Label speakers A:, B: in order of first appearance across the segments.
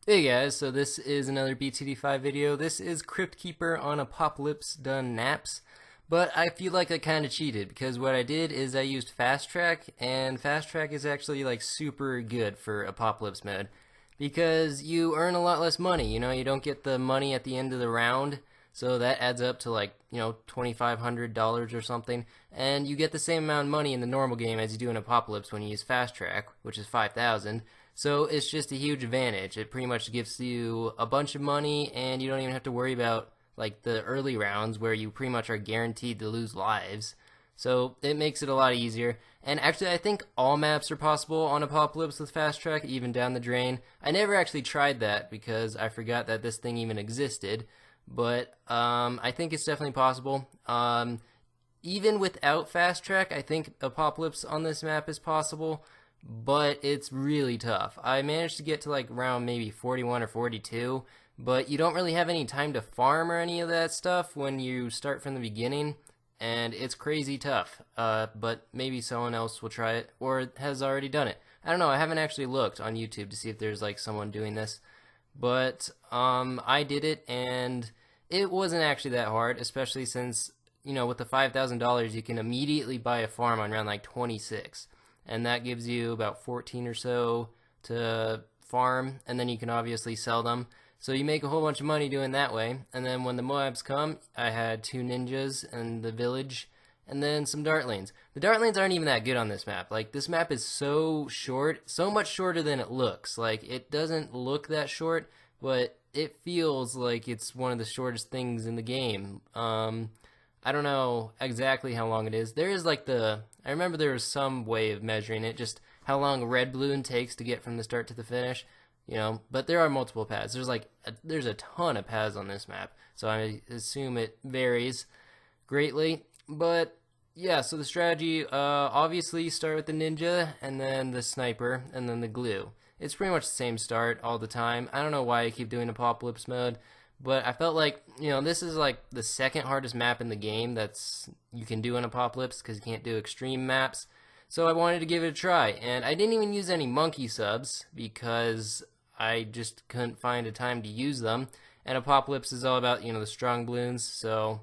A: Hey guys, so this is another BTD5 video. This is Crypt Keeper on Apopalypse done NAPS, but I feel like I kind of cheated because what I did is I used Fast Track, and Fast Track is actually like super good for Apocalypse mode because you earn a lot less money. You don't get the money at the end of the round, so that adds up to like $2,500 or something, and you get the same amount of money in the normal game as you do in Apocalypse when you use Fast Track, which is 5,000. So it's just a huge advantage. It pretty much gives you a bunch of money, and you don't even have to worry about like the early rounds where you pretty much are guaranteed to lose lives. So it makes it a lot easier. And actually, I think all maps are possible on Apocalypse with Fast Track, even down the drain. I never actually tried that because I forgot that this thing even existed. But I think it's definitely possible. Even without Fast Track, I think Apocalypse on this map is possible, but it's really tough. I managed to get to like around maybe 41 or 42, but you don't really have any time to farm or any of that stuff when you start from the beginning, and it's crazy tough. But maybe someone else will try it or has already done it. I don't know. I haven't actually looked on YouTube to see if there's like someone doing this, but I did it and it wasn't actually that hard, especially since with the $5,000 you can immediately buy a farm on round like 26, and that gives you about 14 or so to farm, and then you can obviously sell them. So you make a whole bunch of money doing that way. And then when the Moabs come, I had two ninjas in the village, and then some dartlings. The dartlings aren't even that good on this map. Like, this map is so short, so much shorter than it looks. Like, it doesn't look that short, but it feels like it's one of the shortest things in the game. I don't know exactly how long it is. There is like I remember there was some way of measuring it, just how long a red balloon takes to get from the start to the finish, but there are multiple paths. There's a ton of paths on this map, so I assume it varies greatly. But yeah, so the strategy, obviously you start with the ninja, and then the sniper, and then the glue. It's pretty much the same start all the time. I don't know why I keep doing Apocalypse mode, but I felt like, this is like the second hardest map in the game that's you can do in Apocalypse because you can't do extreme maps. So I wanted to give it a try, and I didn't even use any monkey subs because I just couldn't find a time to use them. And Apocalypse is all about, the strong balloons, so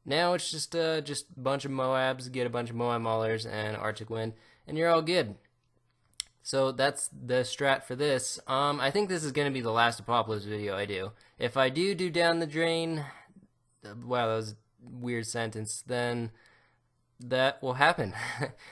A: now it's just a bunch of Moabs, get a bunch of Moab Maulers and Arctic Wind, and you're all good. So that's the strat for this. I think this is going to be the last Apocalypse video I do. If I do down the drain, wow, that was a weird sentence, then that will happen.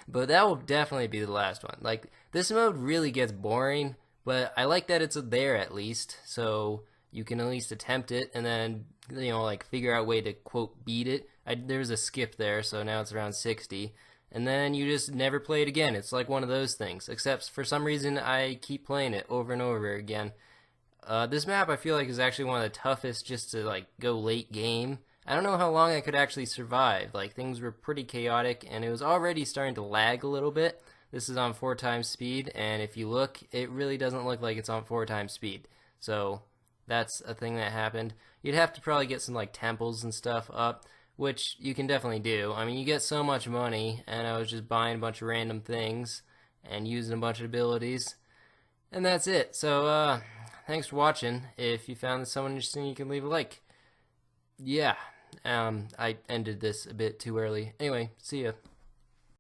A: But that will definitely be the last one. Like, this mode really gets boring, but I like that it's there at least, so you can at least attempt it and then, like figure out a way to, quote, beat it. There's a skip there, so now it's around 60. And then you just never play it again. It's like one of those things, except for some reason I keep playing it over and over again. This map I feel like is actually one of the toughest just to like go late game. I don't know how long I could actually survive. Like, things were pretty chaotic and it was already starting to lag a little bit. This is on 4 times speed, and if you look, it really doesn't look like it's on 4 times speed. So that's a thing that happened. You'd have to probably get some like temples and stuff up, which you can definitely do. I mean, you get so much money, and I was just buying a bunch of random things and using a bunch of abilities, and that's it. So, thanks for watching. If you found this somewhat interesting, you can leave a like. Yeah, I ended this a bit too early. Anyway, see ya.